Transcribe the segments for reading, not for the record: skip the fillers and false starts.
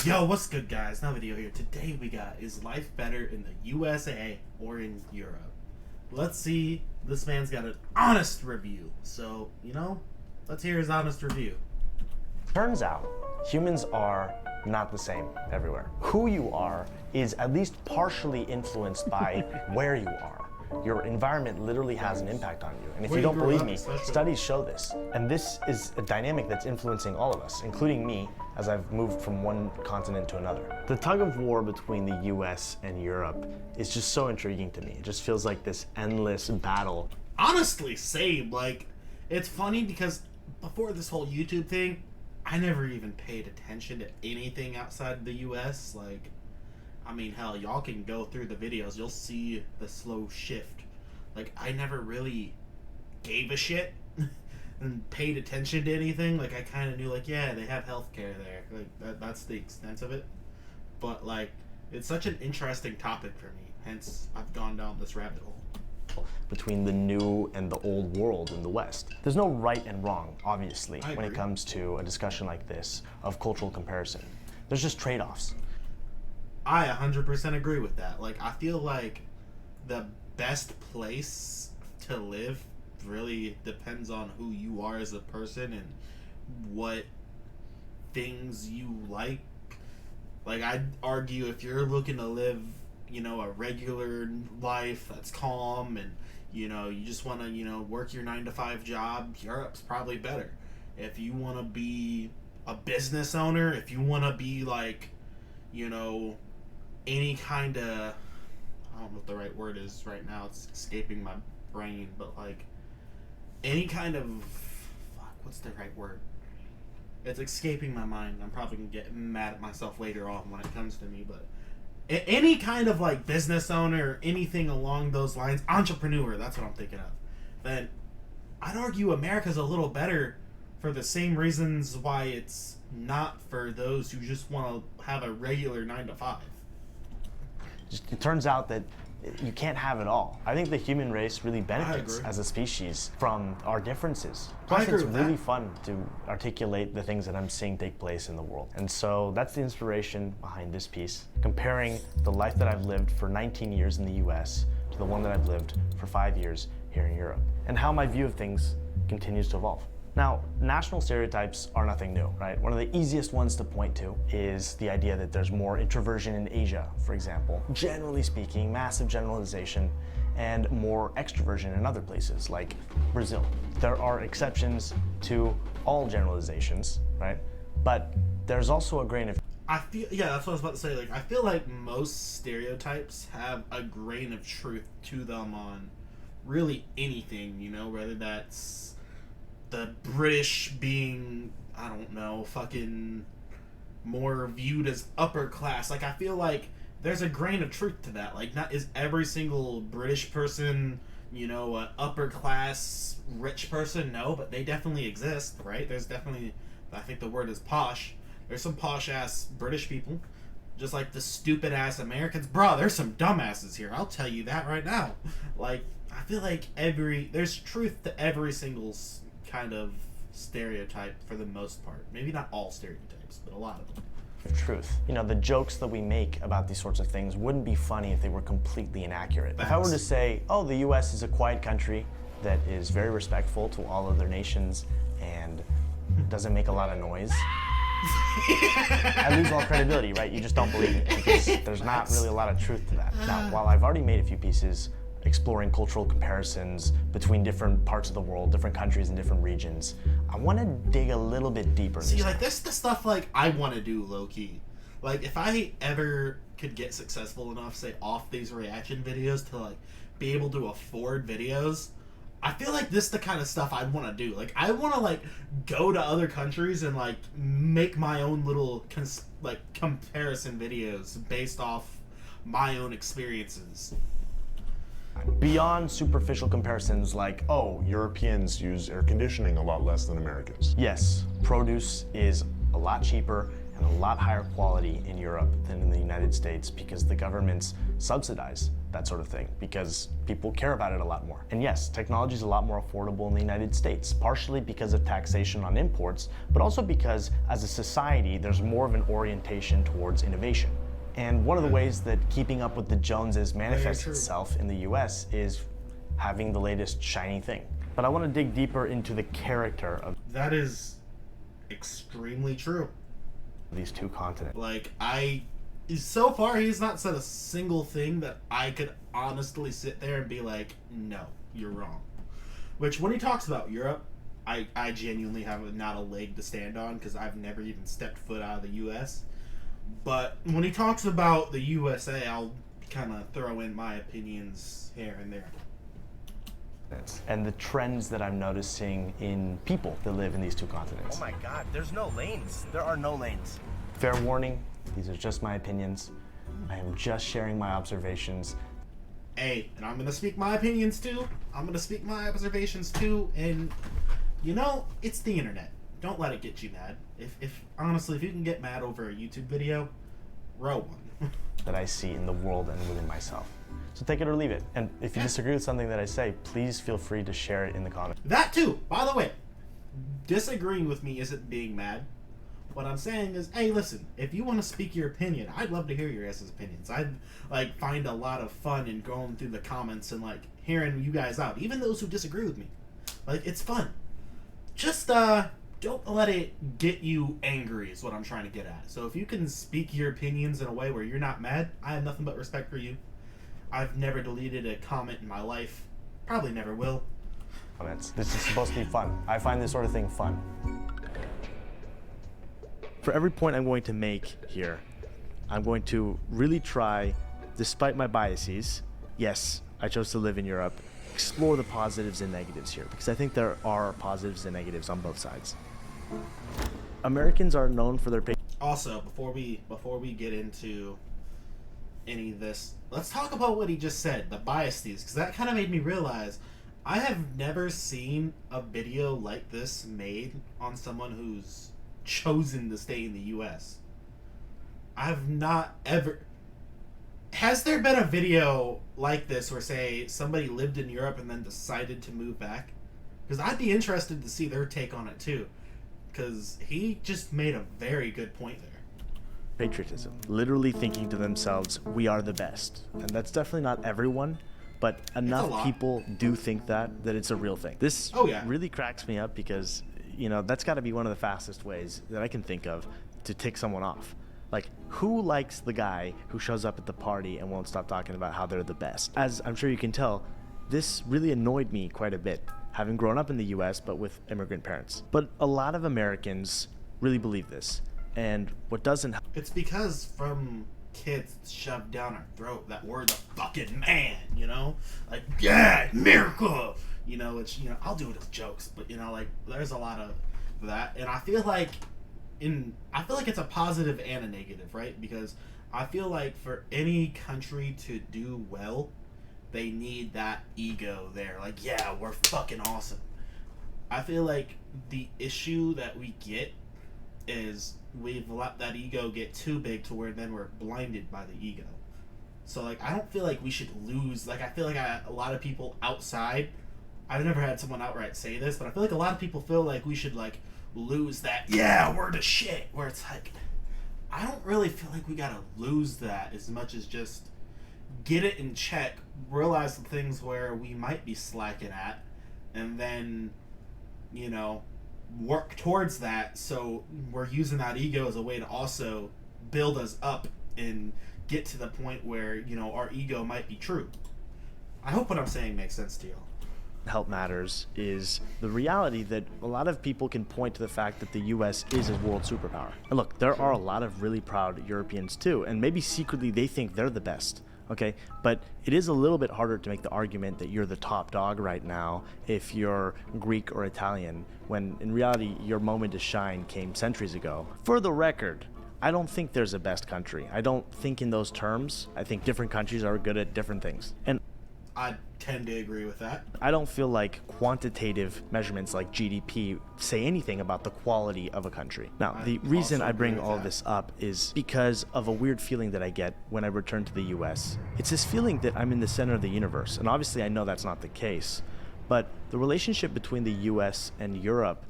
Yo, what's good, guys? Now video here. Today we got, is life better in the USA or in Europe? Let's see. This man's got an honest review. So, let's hear his honest review. Turns out, humans are not the same everywhere. Who you are is at least partially influenced by where you are. Your environment literally has an impact on you. And if you don't believe me, studies show this. And this is a dynamic that's influencing all of us, including me, as I've moved from one continent to another. The tug of war between the US and Europe is just so intriguing to me. It just feels like this endless battle. Honestly, same. It's funny because before this whole YouTube thing, I never even paid attention to anything outside the US. Hell, y'all can go through the videos. You'll see the slow shift. I never really gave a shit and paid attention to anything. I kind of knew, yeah, they have healthcare there. That's the extent of it. But, it's such an interesting topic for me. Hence, I've gone down this rabbit hole. Between the new and the old world in the West. There's no right and wrong, obviously, when it comes to a discussion like this of cultural comparison. There's just trade-offs. I 100% agree with that. I feel like the best place to live really depends on who you are as a person and what things you like. I'd argue if you're looking to live, a regular life that's calm and, you just want to, work your 9-to-5 job, Europe's probably better. If you want to be a business owner, if you want to be any kind of, I don't know what the right word is right now, it's escaping my brain, but any kind of, what's the right word? It's escaping my mind. I'm probably going to get mad at myself later on when it comes to me, but any kind of business owner or anything along those lines, entrepreneur, that's what I'm thinking of, then I'd argue America's a little better for the same reasons why it's not for those who just want to have a regular 9-to-5. It turns out that you can't have it all. I think the human race really benefits as a species from our differences. Plus, it's really fun to articulate the things that I'm seeing take place in the world. And so that's the inspiration behind this piece, comparing the life that I've lived for 19 years in the US to the one that I've lived for 5 years here in Europe, and how my view of things continues to evolve. Now, national stereotypes are nothing new, right? One of the easiest ones to point to is the idea that there's more introversion in Asia, for example. Generally speaking, massive generalization, and more extroversion in other places, like Brazil. There are exceptions to all generalizations, right? But there's also a grain of... that's what I was about to say. I feel like most stereotypes have a grain of truth to them on really anything, whether that's the British being, I don't know, fucking more viewed as upper class. I feel like there's a grain of truth to that. Not is every single British person, a upper class rich person? No, but they definitely exist, right? There's definitely, I think the word is posh. There's some posh ass British people, just like the stupid ass Americans. Bro, there's some dumbasses here. I'll tell you that right now. I feel like there's truth to every single kind of stereotype for the most part. Maybe not all stereotypes, but a lot of them. Truth. The jokes that we make about these sorts of things wouldn't be funny if they were completely inaccurate. If I were to say, oh, the US is a quiet country that is very respectful to all other nations and doesn't make a lot of noise, I lose all credibility, right? You just don't believe it because there's not really a lot of truth to that. Now, while I've already made a few pieces exploring cultural comparisons between different parts of the world, different countries and different regions, I want to dig a little bit deeper. See, this is the stuff I want to do low-key. If I ever could get successful enough, say, off these reaction videos to, be able to afford videos, I feel like this is the kind of stuff I'd want to do. I want to, go to other countries and, make my own little, comparison videos based off my own experiences. Beyond superficial comparisons like, oh, Europeans use air conditioning a lot less than Americans. Yes, produce is a lot cheaper and a lot higher quality in Europe than in the United States because the governments subsidize that sort of thing because people care about it a lot more. And yes, technology is a lot more affordable in the United States, partially because of taxation on imports, but also because as a society, there's more of an orientation towards innovation. And one of the ways that keeping up with the Joneses manifests itself in the US is having the latest shiny thing. But I want to dig deeper into the character of that is extremely true. These two continents. Like, so far he's not said a single thing that I could honestly sit there and be like, no, you're wrong. Which, when he talks about Europe, I genuinely have not a leg to stand on because I've never even stepped foot out of the US. But when he talks about the USA, I'll kind of throw in my opinions here and there. And the trends that I'm noticing in people that live in these two continents. Oh my God, there's no lanes. There are no lanes. Fair warning, these are just my opinions. I am just sharing my observations. Hey, and I'm gonna speak my opinions too. I'm gonna speak my observations too. And you know, it's the internet. Don't let it get you mad. If honestly, if you can get mad over a YouTube video, row one. That I see in the world and within myself. So take it or leave it. And if you disagree with something that I say, please feel free to share it in the comments. That too, by the way, disagreeing with me isn't being mad. What I'm saying is, hey, listen, if you want to speak your opinion, I'd love to hear your guys' opinions. I'd find a lot of fun in going through the comments and hearing you guys out, even those who disagree with me. It's fun. Just don't let it get you angry is what I'm trying to get at. So if you can speak your opinions in a way where you're not mad, I have nothing but respect for you. I've never deleted a comment in my life. Probably never will. This is supposed to be fun. I find this sort of thing fun. For every point I'm going to make here, I'm going to really try, despite my biases, yes, I chose to live in Europe, explore the positives and negatives here, because I think there are positives and negatives on both sides. Americans are known for their Also, before we get into any of this, let's talk about what he just said, the biases, because that kind of made me realize I have never seen a video like this made on someone who's chosen to stay in the US. I've not ever... Has there been a video like this where, say, somebody lived in Europe and then decided to move back? Because I'd be interested to see their take on it too. Because he just made a very good point there. Patriotism. Literally thinking to themselves, we are the best. And that's definitely not everyone, but enough people do think that it's a real thing. This really cracks me up because, that's got to be one of the fastest ways that I can think of to tick someone off. Who likes the guy who shows up at the party and won't stop talking about how they're the best? As I'm sure you can tell, this really annoyed me quite a bit, having grown up in the US but with immigrant parents. But a lot of Americans really believe this. And what doesn't help... It's because from kids shoved down our throat that we're the fucking man, yeah, America! I'll do it as jokes, but there's a lot of that. And I feel like it's a positive and a negative, right? Because I feel like for any country to do well, they need that ego there. Yeah, we're fucking awesome. I feel like the issue that we get is we've let that ego get too big to where then we're blinded by the ego. So I don't feel like we should lose. I feel like a lot of people outside, I've never had someone outright say this, but I feel like a lot of people feel like we should lose that, yeah, we're the shit, where it's I don't really feel like we gotta lose that as much as just get it in check, realize the things where we might be slacking at, and then work towards that, so we're using that ego as a way to also build us up and get to the point where our ego might be true. I hope what I'm saying makes sense to y'all. Help matters is the reality that a lot of people can point to the fact that the US is a world superpower. And look, there are a lot of really proud Europeans too, and maybe secretly they think they're the best, okay? But it is a little bit harder to make the argument that you're the top dog right now if you're Greek or Italian, when in reality your moment to shine came centuries ago. For the record, I don't think there's a best country. I don't think in those terms. I think different countries are good at different things. And I tend to agree with that. I don't feel like quantitative measurements like GDP say anything about the quality of a country. Now, the reason I bring all this up is because of a weird feeling that I get when I return to the US. It's this feeling that I'm in the center of the universe, and obviously I know that's not the case, but the relationship between the US and Europe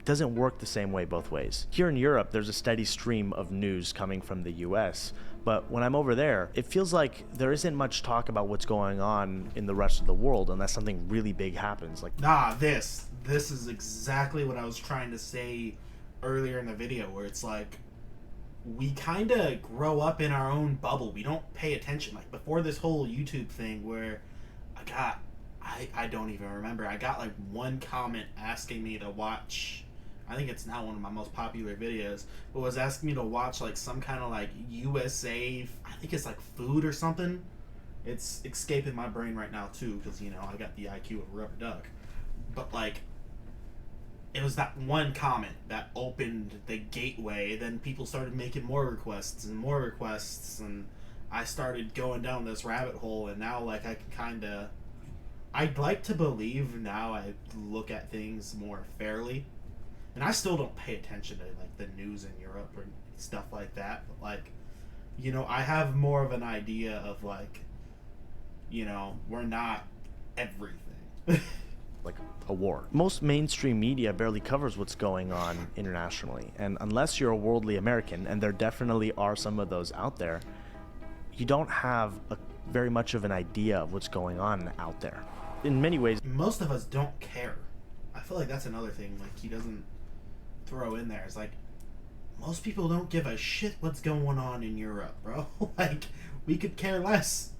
doesn't work the same way both ways. Here in Europe, there's a steady stream of news coming from the US, but when I'm over there, it feels like there isn't much talk about what's going on in the rest of the world unless something really big happens. Like, this is exactly what I was trying to say earlier in the video, where it's like, we kind of grow up in our own bubble. We don't pay attention. Like, before this whole YouTube thing where I don't even remember, I got like one comment asking me to watch, I think it's now one of my most popular videos, but was asking me to watch like some kind of like USA, I think it's like food or something. It's escaping my brain right now too, because, you know, I got the IQ of a rubber duck. But like, it was that one comment that opened the gateway. Then people started making more requests, and I started going down this rabbit hole, and now like I can kind of, I'd like to believe now I look at things more fairly. And I still don't pay attention to like the news in Europe or stuff like that, but like, you know, I have more of an idea of like, you know, we're not everything. like a war. Most mainstream media barely covers what's going on internationally, and unless you're a worldly American, and there definitely are some of those out there, you don't have very much of an idea of what's going on out there. In many ways, most of us don't care. I feel like that's another thing like he doesn't throw in there. It's like, most people don't give a shit what's going on in Europe, bro. Like, we could care less.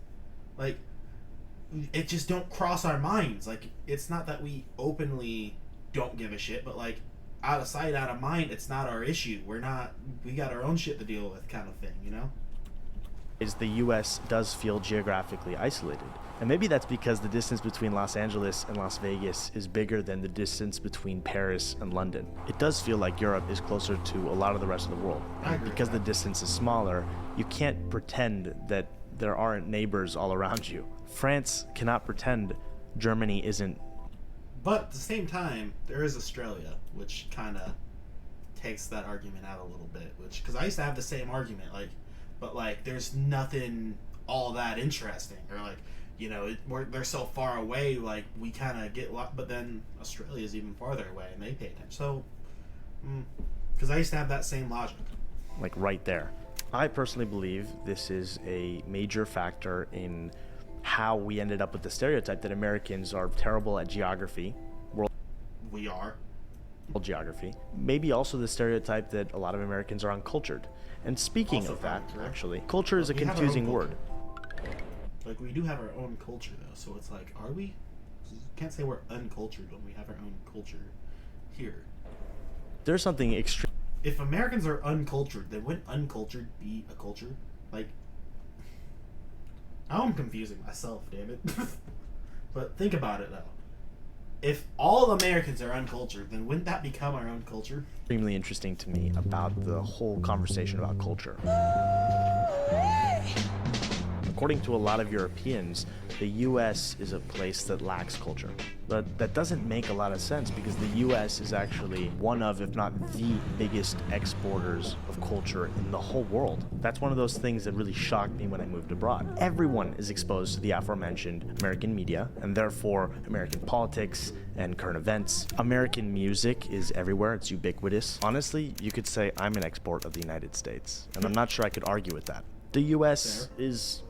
Like, it just don't cross our minds. Like, it's not that we openly don't give a shit, but like, out of sight, out of mind, it's not our issue. We got our own shit to deal with, kind of thing, you know? Is the US does feel geographically isolated. And maybe that's because the distance between Los Angeles and Las Vegas is bigger than the distance between Paris and London. It does feel like Europe is closer to a lot of the rest of the world. And because the distance is smaller, you can't pretend that there aren't neighbors all around you. France cannot pretend Germany isn't. But at the same time, there is Australia, which kind of takes that argument out a little bit. Because I used to have the same argument, like, but like, there's nothing all that interesting, or like, you know, they're so far away, like, we kind of get but then Australia is even farther away, and they pay attention. So, because I used to have that same logic. Like, right there. I personally believe this is a major factor in how we ended up with the stereotype that Americans are terrible at geography. We are. World geography. Maybe also the stereotype that a lot of Americans are uncultured. And speaking of that, actually, culture is a confusing word. Like, we do have our own culture, though, so it's like, are we? You can't say we're uncultured when we have our own culture here. There's something extreme. If Americans are uncultured, then wouldn't uncultured be a culture? Like, now I'm confusing myself, damn it. But think about it, though. If all Americans are uncultured, then wouldn't that become our own culture? Extremely interesting to me about the whole conversation about culture. According to a lot of Europeans, the US is a place that lacks culture. But that doesn't make a lot of sense, because the US is actually one of, if not the biggest exporters of culture in the whole world. That's one of those things that really shocked me when I moved abroad. Everyone is exposed to the aforementioned American media, and therefore American politics and current events. American music is everywhere, it's ubiquitous. Honestly, you could say I'm an export of the United States, and I'm not sure I could argue with that. The US is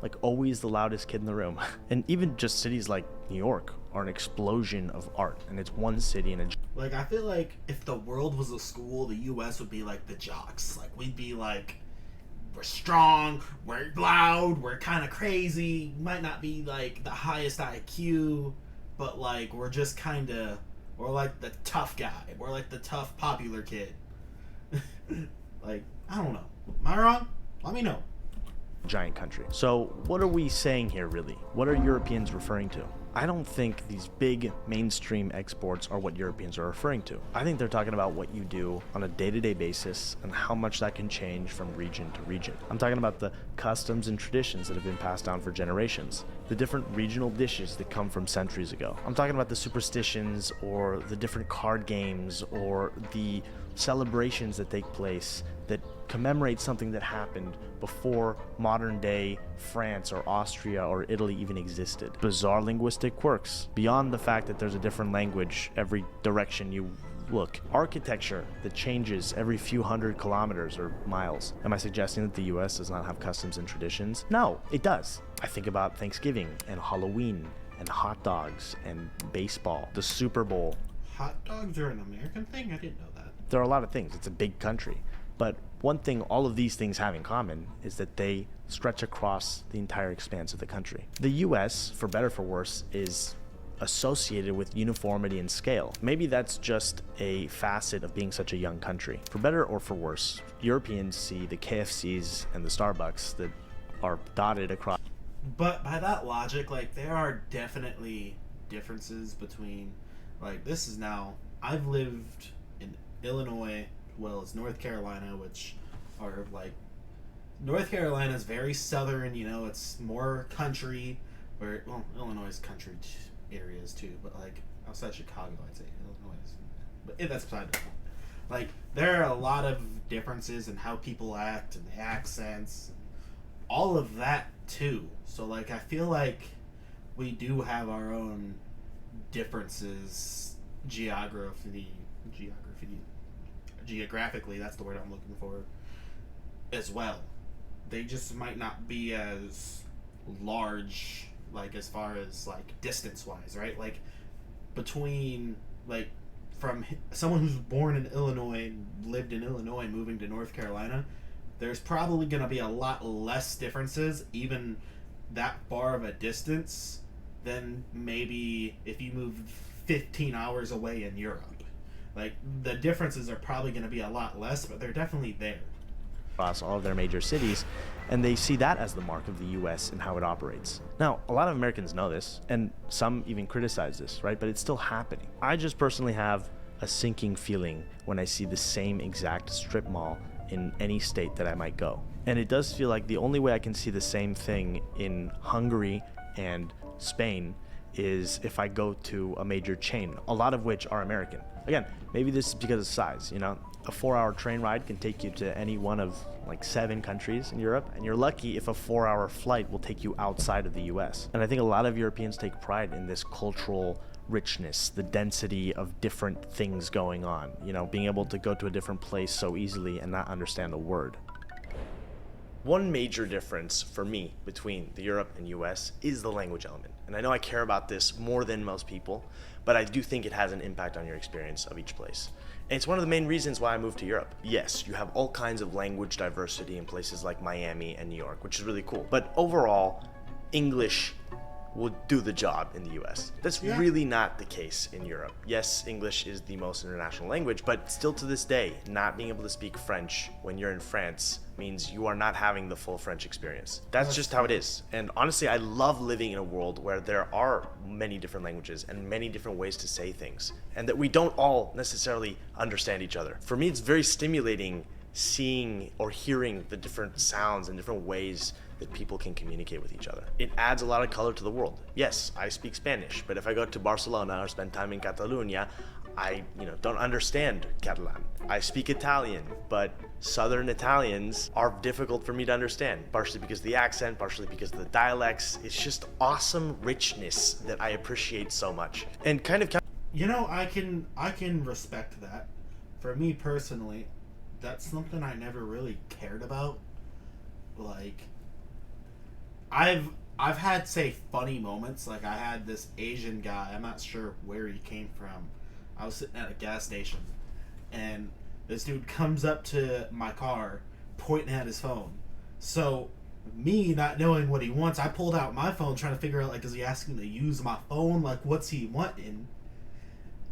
like always the loudest kid in the room. And even just cities like New York are an explosion of art, and it's one city in a... Like, I feel like if the world was a school, the US would be like the jocks. Like, we'd be like, we're strong, we're loud, we're kind of crazy, might not be like the highest IQ, but like, we're just kind of, we're like the tough guy, we're like the tough popular kid. Like, I don't know, am I wrong? Let me know. giant country. So what are we saying here really? What are Europeans referring to? I don't think these big mainstream exports are what Europeans are referring to. I think they're talking about what you do on a day-to-day basis and how much that can change from region to region. I'm talking about the customs and traditions that have been passed down for generations, the different regional dishes that come from centuries ago. I'm talking about the superstitions or the different card games or the celebrations that take place that commemorate something that happened before modern day France or Austria or Italy even existed. Bizarre linguistic quirks, beyond the fact that there's a different language every direction you look. Architecture that changes every few hundred kilometers or miles. Am I suggesting that the US does not have customs and traditions? No, it does. I think about Thanksgiving and Halloween and hot dogs and baseball, the Super Bowl. Hot dogs are an American thing? I didn't know that. There are a lot of things. It's a big country. But one thing all of these things have in common is that they stretch across the entire expanse of the country. The US, for better or for worse, is associated with uniformity and scale. Maybe that's just a facet of being such a young country. For better or for worse, Europeans see the KFCs and the Starbucks that are dotted across. But by that logic, like, there are definitely differences between, like, this is now, I've lived in Illinois, well as North Carolina, which are like, North Carolina is very southern, you know, it's more country, where, well, Illinois is country areas too, but like outside Chicago, I'd say Illinois is, but that's beside the point. Like, there are a lot of differences in how people act and the accents, and all of that too. So like, I feel like we do have our own differences geographically, that's the word I'm looking for, as well. They just might not be as large, like, as far as, like, distance-wise, right? Like, between, like, from someone who's born in Illinois and lived in Illinois moving to North Carolina, there's probably going to be a lot less differences, even that far of a distance, than maybe if you moved 15 hours away in Europe. Like, the differences are probably going to be a lot less, but they're definitely there. Across all of their major cities, and they see that as the mark of the US and how it operates. Now, a lot of Americans know this, and some even criticize this, right? But it's still happening. I just personally have a sinking feeling when I see the same exact strip mall in any state that I might go. And it does feel like the only way I can see the same thing in Hungary and Spain is if I go to a major chain, a lot of which are American. Again, maybe this is because of size, you know? A 4-hour train ride can take you to any one of like 7 countries in Europe, and you're lucky if a 4-hour flight will take you outside of the US. And I think a lot of Europeans take pride in this cultural richness, the density of different things going on, you know, being able to go to a different place so easily and not understand a word. One major difference for me between the Europe and US is the language element. And I know I care about this more than most people, but I do think it has an impact on your experience of each place. And it's one of the main reasons why I moved to Europe. Yes, you have all kinds of language diversity in places like Miami and New York, which is really cool. But overall, English will do the job in the US. That's really not the case in Europe. Yes, English is the most international language, but still to this day, not being able to speak French when you're in France means you are not having the full French experience. That's just how it is. And honestly, I love living in a world where there are many different languages and many different ways to say things, and that we don't all necessarily understand each other. For me, it's very stimulating seeing or hearing the different sounds and different ways that people can communicate with each other. It adds a lot of color to the world. Yes, I speak Spanish, but if I go to Barcelona or spend time in Catalonia, I don't understand Catalan. I speak Italian, but Southern Italians are difficult for me to understand, partially because of the accent, partially because of the dialects. It's just awesome richness that I appreciate so much. And kind of I can respect that. For me personally, that's something I never really cared about. Like, I've had, say, funny moments. Like, I had this Asian guy, I'm not sure where he came from. I was sitting at a gas station, and this dude comes up to my car, pointing at his phone. So, me not knowing what he wants, I pulled out my phone trying to figure out, like, is he asking to use my phone? Like, what's he wanting?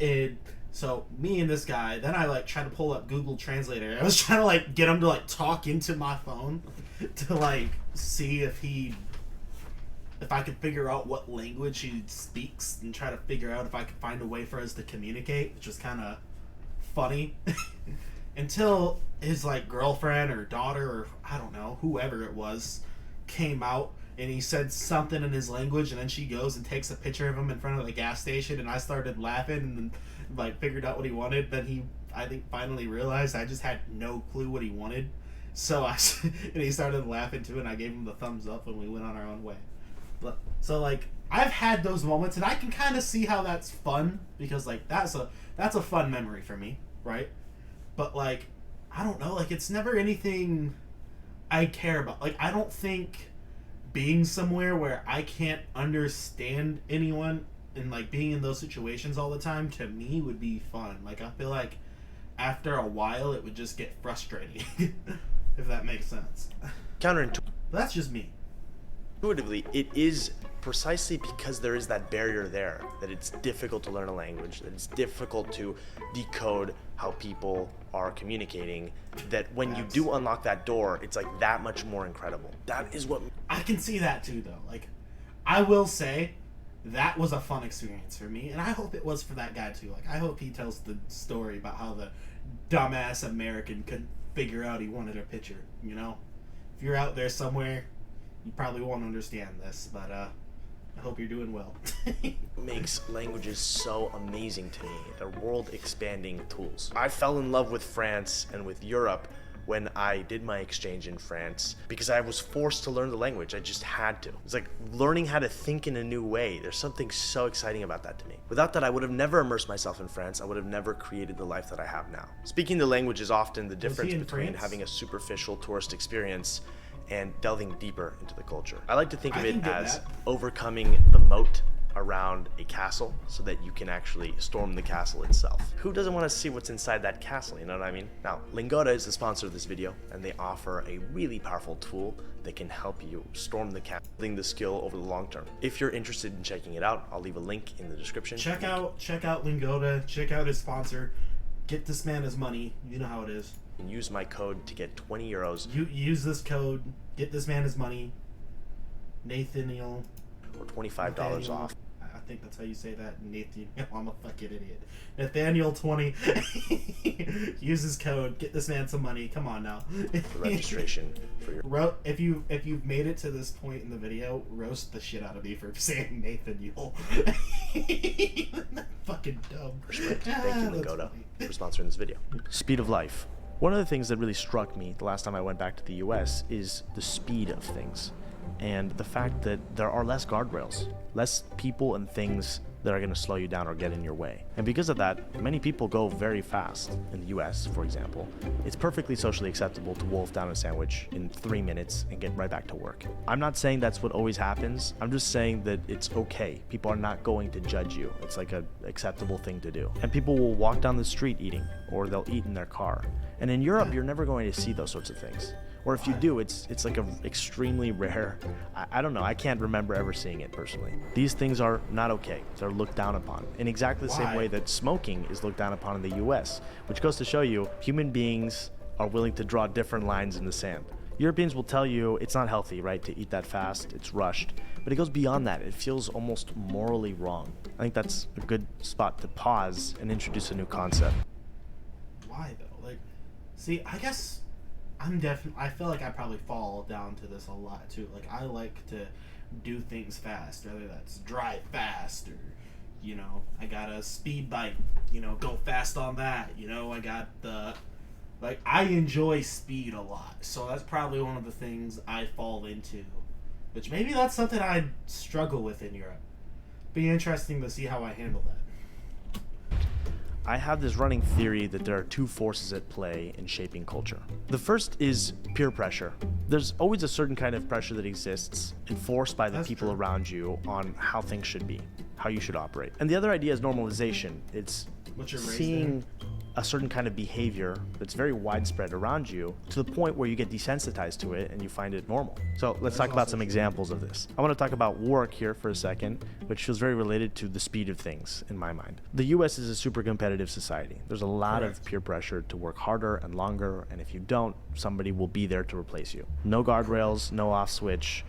And So me and this guy, then I like tried to pull up Google Translator. I was trying to like get him to like talk into my phone to like see if I could figure out what language he speaks and try to figure out if I could find a way for us to communicate, which was kind of funny. Until his like girlfriend or daughter or I don't know, whoever it was, came out and he said something in his language, and then she goes and takes a picture of him in front of the gas station, and I started laughing and then like figured out what he wanted. Then he, I think, finally realized I just had no clue what he wanted. So and he started laughing too, and I gave him the thumbs up and we went on our own way. But so like I've had those moments, and I can kind of see how that's fun, because like that's a fun memory for me, right? But like I don't know, like it's never anything I care about. Like I don't think being somewhere where I can't understand anyone and like being in those situations all the time, to me, would be fun. Like I feel like after a while it would just get frustrating. If that makes sense. Counterintuitive. But that's just me. Intuitively, it is precisely because there is that barrier there that it's difficult to learn a language, that it's difficult to decode how people are communicating, that when you do unlock that door, it's like that much more incredible. That is what I can see that too, though. Like I will say that was a fun experience for me, and I hope it was for that guy too. Like I hope he tells the story about how the dumbass American couldn't figure out he wanted a picture, you know? If you're out there somewhere, you probably won't understand this, but I hope you're doing well. makes languages so amazing to me. They're world-expanding tools. I fell in love with France and with Europe when I did my exchange in France because I was forced to learn the language. I just had to. It's like learning how to think in a new way. There's something so exciting about that to me. Without that, I would have never immersed myself in France. I would have never created the life that I have now. Speaking the language is often the difference between having a superficial tourist experience and delving deeper into the culture. I like to think of it as overcoming the moat around a castle so that you can actually storm the castle itself. Who doesn't want to see what's inside that castle, you know what I mean? Now, Lingoda is the sponsor of this video, and they offer a really powerful tool that can help you storm the castle, building the skill over the long term. If you're interested in checking it out, I'll leave a link in the description. Check out Lingoda, check out his sponsor, get this man his money, you know how it is. And use my code to get 20 euros. You use this code, get this man his money, Nathaniel. Or $25 off. I think that's how you say that, Nathaniel. I'm a fucking idiot. Nathaniel 20. Use his code, get this man some money. Come on now. For registration for your. If you've made it to this point in the video, roast the shit out of me for saying Nathaniel. Fucking dumb. Thank you, Lingoda, for sponsoring this video. Speed of life. One of the things that really struck me the last time I went back to the US is the speed of things and the fact that there are less guardrails, less people and things that are going to slow you down or get in your way. And because of that, many people go very fast. In the US, for example, it's perfectly socially acceptable to wolf down a sandwich in 3 minutes and get right back to work. I'm not saying that's what always happens. I'm just saying that it's okay. People are not going to judge you. It's like an acceptable thing to do. And people will walk down the street eating, or they'll eat in their car. And in Europe, you're never going to see those sorts of things. Or if you do, it's like a extremely rare, I don't know, I can't remember ever seeing it personally. These things are not okay. They're looked down upon in exactly the same way that smoking is looked down upon in the US, which goes to show you human beings are willing to draw different lines in the sand. Europeans will tell you it's not healthy, right, to eat that fast, it's rushed. But it goes beyond that. It feels almost morally wrong. I think that's a good spot to pause and introduce a new concept. Why though? Like, see, I guess I feel like I probably fall down to this a lot too. Like I like to do things fast, whether that's drive fast or, you know, I got a speed bike, you know, go fast on that, you know, I got like I enjoy speed a lot. So that's probably one of the things I fall into, which maybe that's something I'd struggle with in Europe. Be interesting to see how I handle that. I have this running theory that there are two forces at play in shaping culture. The first is peer pressure. There's always a certain kind of pressure that exists, enforced by the people around you on how things should be, how you should operate. And the other idea is normalization. It's seeing a certain kind of behavior that's very widespread around you to the point where you get desensitized to it and you find it normal. So let's talk about some examples of this. I want to talk about work here for a second, which feels very related to the speed of things in my mind. The US is a super competitive society. There's a lot of peer pressure to work harder and longer, and if you don't, somebody will be there to replace you. No guardrails, no off switch,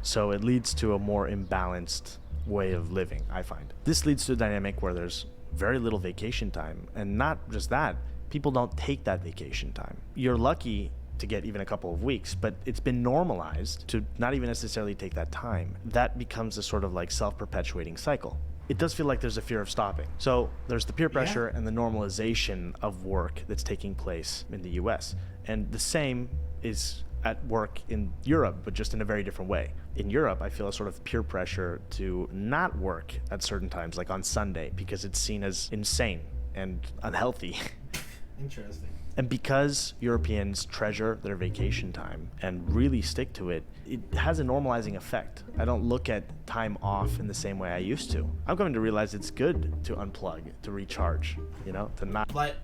so it leads to a more imbalanced way of living, I find. This leads to a dynamic where there's very little vacation time, and not just that, people don't take that vacation time. You're lucky to get even a couple of weeks, but it's been normalized to not even necessarily take that time. That becomes a sort of like self-perpetuating cycle. It does feel like there's a fear of stopping. So there's the peer pressure and the normalization of work that's taking place in the US. And the same is at work in Europe, but just in a very different way. In Europe, I feel a sort of peer pressure to not work at certain times, like on Sunday, because it's seen as insane and unhealthy. Interesting. And because Europeans treasure their vacation time and really stick to it, it has a normalizing effect. I don't look at time off in the same way I used to. I'm coming to realize it's good to unplug, to recharge, you know, to not... But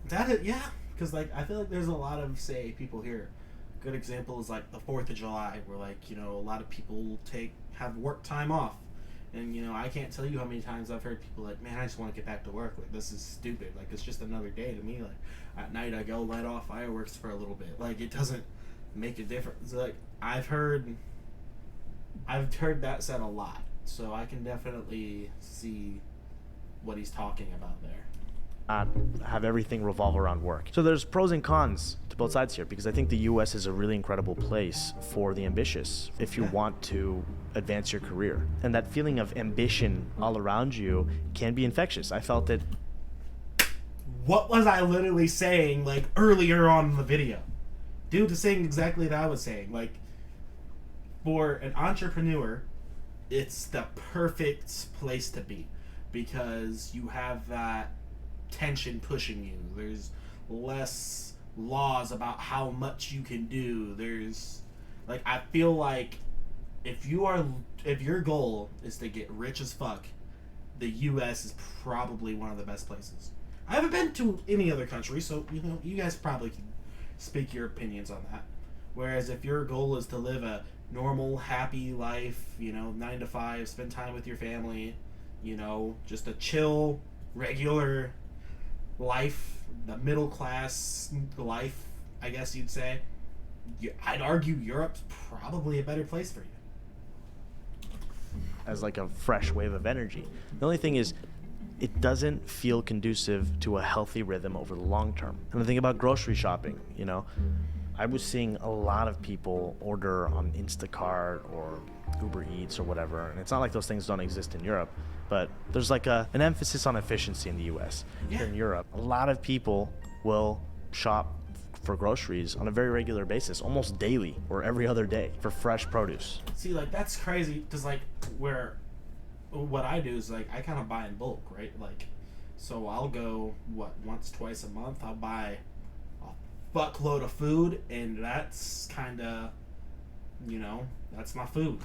that is, yeah, because like I feel like there's a lot of, say, people here. Good example is like the 4th of July, where like, you know, a lot of people have work time off. And, you know, I can't tell you how many times I've heard people like, man, I just want to get back to work. Like, this is stupid. Like, it's just another day to me. Like, at night I go light off fireworks for a little bit. Like, it doesn't make a difference. Like, I've heard that said a lot. So I can definitely see what he's talking about there. Have everything revolve around work. So there's pros and cons to both sides here, because I think the US is a really incredible place for the ambitious if you want to advance your career. And that feeling of ambition all around you can be infectious. I felt it. What was I literally saying like earlier on in the video? Dude is saying exactly what I was saying. Like, for an entrepreneur, it's the perfect place to be, because you have that tension pushing you. There's less laws about how much you can do. There's like, I feel like if your goal is to get rich as fuck, the US is probably one of the best places. I haven't been to any other country, so you know, you guys probably can speak your opinions on that. Whereas if your goal is to live a normal, happy life, you know, 9 to 5, spend time with your family, you know, just a chill, regular life, the middle class life, I guess you'd say, I'd argue Europe's probably a better place for you. As like a fresh wave of energy. The only thing is, it doesn't feel conducive to a healthy rhythm over the long term. And I think about grocery shopping, you know. I was seeing a lot of people order on Instacart or Uber Eats or whatever, and it's not like those things don't exist in Europe, but there's like an emphasis on efficiency in the US. Here in Europe, a lot of people will shop for groceries on a very regular basis, almost daily or every other day, for fresh produce. See, like, that's crazy, because like what I do is like I kind of buy in bulk, right? Like, so I'll go once, twice a month. I'll buy a fuckload of food, and that's kind of, you know, that's my food.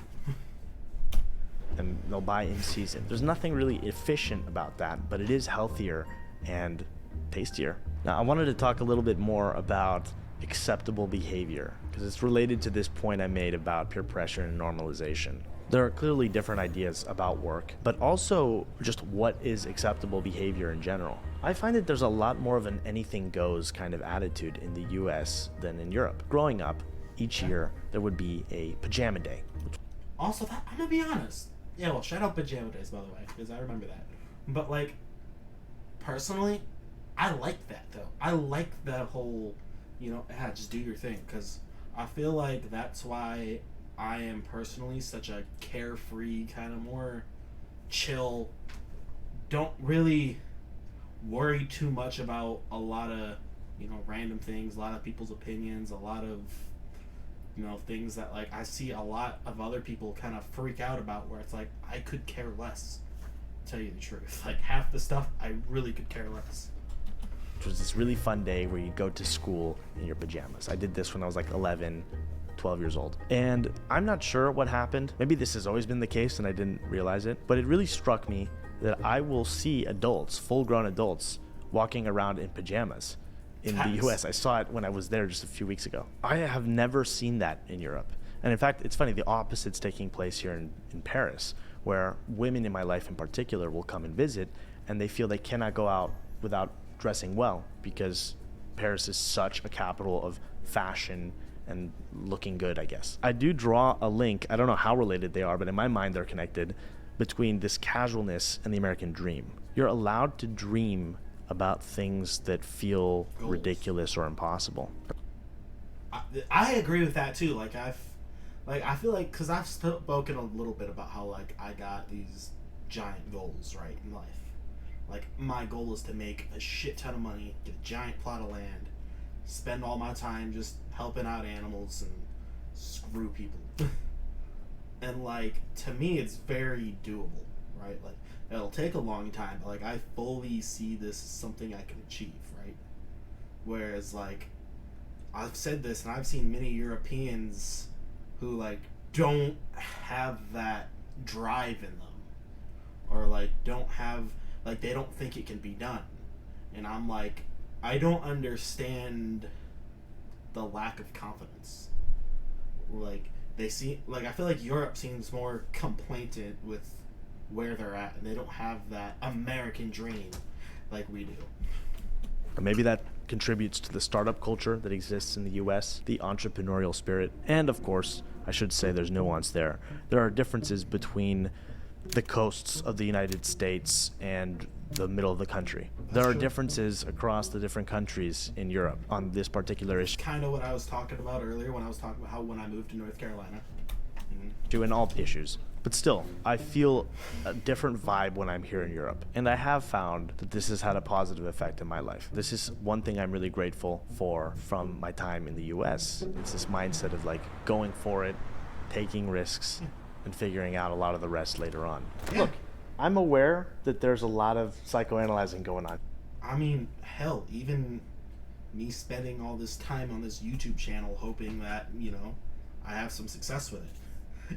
And they'll buy in season. There's nothing really efficient about that, but it is healthier and tastier. Now, I wanted to talk a little bit more about acceptable behavior, because it's related to this point I made about peer pressure and normalization. There are clearly different ideas about work, but also just what is acceptable behavior in general. I find that there's a lot more of an anything goes kind of attitude in the US than in Europe. Growing up, each year there would be a pajama day. Also, I'm gonna be honest. Yeah, well, shout out pajama days, by the way, because I remember that. But like, personally, I like that though. I like that whole, you know, just do your thing, because I feel like that's why I am personally such a carefree, kind of more chill, don't really worry too much about a lot of, you know, random things, a lot of people's opinions, a lot of, you know, things that like I see a lot of other people kind of freak out about, where it's like, I could care less, to tell you the truth. Like, half the stuff I really could care less. Which was this really fun day where you go to school in your pajamas. I did this when I was like 11, 12 years old. And I'm not sure what happened. Maybe this has always been the case and I didn't realize it, but it really struck me that I will see adults, full-grown adults, walking around in pajamas in the US. I saw it when I was there just a few weeks ago. I have never seen that in Europe. And in fact, it's funny, the opposite's taking place here in Paris, where women in my life in particular will come and visit, and they feel they cannot go out without dressing well because Paris is such a capital of fashion and looking good, I guess. I do draw a link, I don't know how related they are, but in my mind they're connected, between this casualness and the American dream. You're allowed to dream about things that feel ridiculous or impossible. I agree with that too. I feel like, because I've spoken a little bit about how, like, I got these giant goals, right, in life. Like, my goal is to make a shit ton of money, get a giant plot of land, spend all my time just helping out animals and screw people. And, like, to me, it's very doable, right? Like, it'll take a long time, but, like, I fully see this as something I can achieve, right? Whereas, like, I've said this, and I've seen many Europeans who, like, don't have that drive in them, or, like, don't have, like, they don't think it can be done. And I'm like, I don't understand the lack of confidence. Like, they see, like, I feel like Europe seems more complainant with where they're at, and they don't have that American dream like we do. Maybe that contributes to the startup culture that exists in the US, the entrepreneurial spirit, and of course, I should say there's nuance there. There are differences between the coasts of the United States and the middle of the country. There are differences across the different countries in Europe on this particular issue. Kind of what I was talking about earlier when I was talking about how when I moved to North Carolina. In all issues. But still, I feel a different vibe when I'm here in Europe. And I have found that this has had a positive effect in my life. This is one thing I'm really grateful for from my time in the US. It's this mindset of, like, going for it, taking risks, and figuring out a lot of the rest later on. Yeah. Look, I'm aware that there's a lot of psychoanalyzing going on. I mean, hell, even me spending all this time on this YouTube channel hoping that, you know, I have some success with it.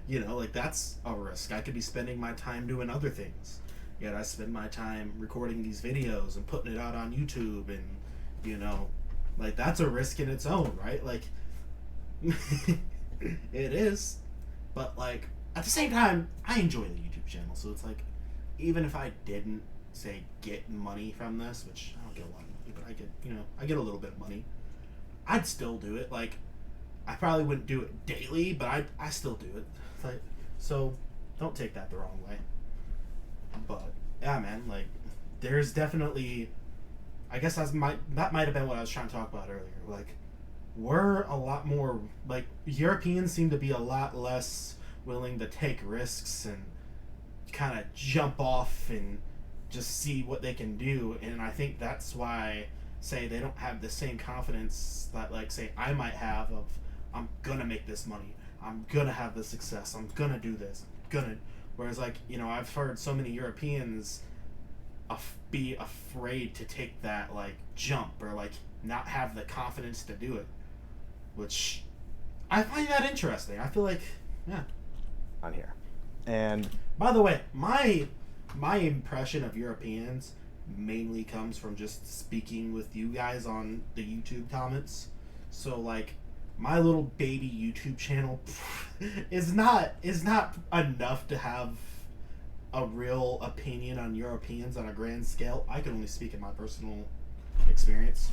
You know, like, that's a risk. I could be spending my time doing other things. Yet I spend my time recording these videos and putting it out on YouTube, and, you know, like, that's a risk in its own, right? Like, it is. But, like, at the same time, I enjoy the YouTube channel, so it's like, even if I didn't, say, get money from this, which I don't get a lot of money, but I get, you know, I get a little bit of money, I'd still do it. Like, I probably wouldn't do it daily, but I still do it. Like, so don't take that the wrong way. But yeah, man, like, there's definitely, I guess that might have been what I was trying to talk about earlier. Like, we're a lot more, like, Europeans seem to be a lot less willing to take risks and kind of jump off and just see what they can do. And I think that's why, say, they don't have the same confidence that, like, say, I might have of, I'm gonna make this money, I'm gonna have this success, I'm gonna do this, I'm gonna. Whereas, like, you know, I've heard so many Europeans be afraid to take that, like, jump, or, like, not have the confidence to do it, which I find that interesting. I feel like, yeah. On here. And by the way, my impression of Europeans mainly comes from just speaking with you guys on the YouTube comments. So, like, my little baby YouTube channel is not enough to have a real opinion on Europeans on a grand scale. I can only speak in my personal experience.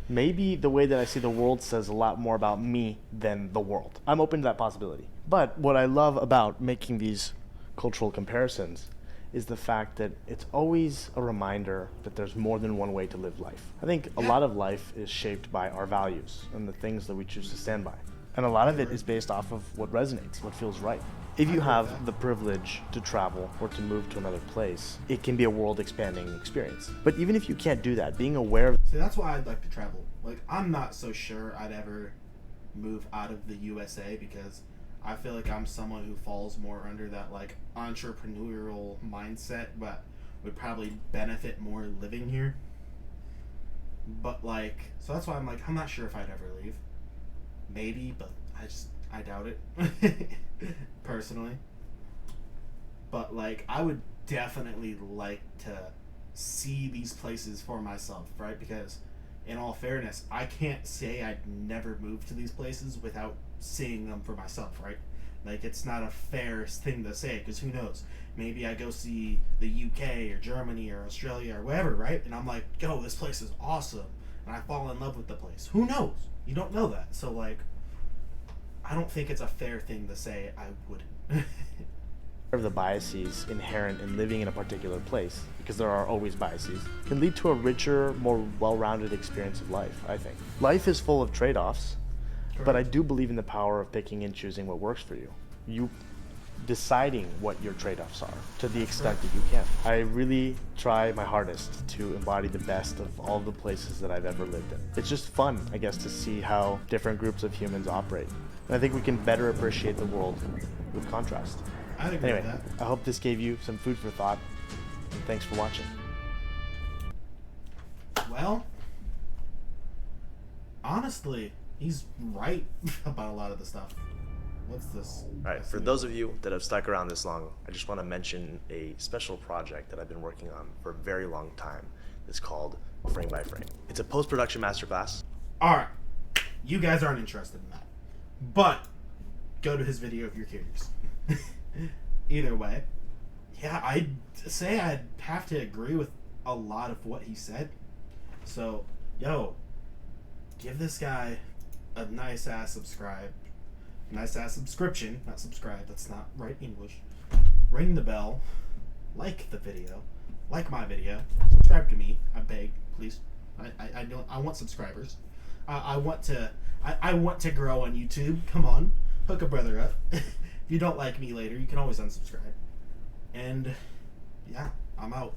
maybe the way that I see the world says a lot more about me than the world. I'm open to that possibility. But what I love about making these cultural comparisons is the fact that it's always a reminder that there's more than one way to live life. I think a lot of life is shaped by our values and the things that we choose to stand by. And a lot of it is based off of what resonates, what feels right. If you have the privilege to travel or to move to another place, it can be a world-expanding experience. But even if you can't do that, being aware of... See, that's why I'd like to travel. Like, I'm not so sure I'd ever move out of the USA because I feel like I'm someone who falls more under that, like, entrepreneurial mindset, but would probably benefit more living here. But, like, so that's why I'm like, I'm not sure if I'd ever leave. Maybe, but I doubt it. Personally. But, like, I would definitely like to see these places for myself, right? Because in all fairness, I can't say I'd never move to these places without seeing them for myself, right? Like, it's not a fair thing to say, because who knows? Maybe I go see the UK or Germany or Australia or wherever, right? And I'm like, yo, this place is awesome. And I fall in love with the place. Who knows? You don't know that. So, like, I don't think it's a fair thing to say I wouldn't. Of the biases inherent in living in a particular place, because there are always biases, can lead to a richer, more well-rounded experience of life, I think. Life is full of trade-offs, but I do believe in the power of picking and choosing what works for you. You deciding what your trade-offs are to the extent that you can. I really try my hardest to embody the best of all the places that I've ever lived in. It's just fun, I guess, to see how different groups of humans operate. And I think we can better appreciate the world with contrast. I'd agree Anyway, with that. I hope this gave you some food for thought, and thanks for watching. Well, honestly, he's right about a lot of the stuff. What's this? All right, for those of you that have stuck around this long, I just want to mention a special project that I've been working on for a very long time. It's called Frame by Frame. It's a post-production masterclass. Alright, you guys aren't interested in that. But, go to his video if you're curious. Either way, yeah, I'd say I'd have to agree with a lot of what he said. So, yo, give this guy a nice ass subscribe. Nice ass subscription, not subscribe, that's not right English. Ring the bell, like the video, like my video, subscribe to me, I beg, please. I want subscribers. I want to grow on YouTube. Come on, hook a brother up. If you don't like me later, you can always unsubscribe. And yeah, I'm out.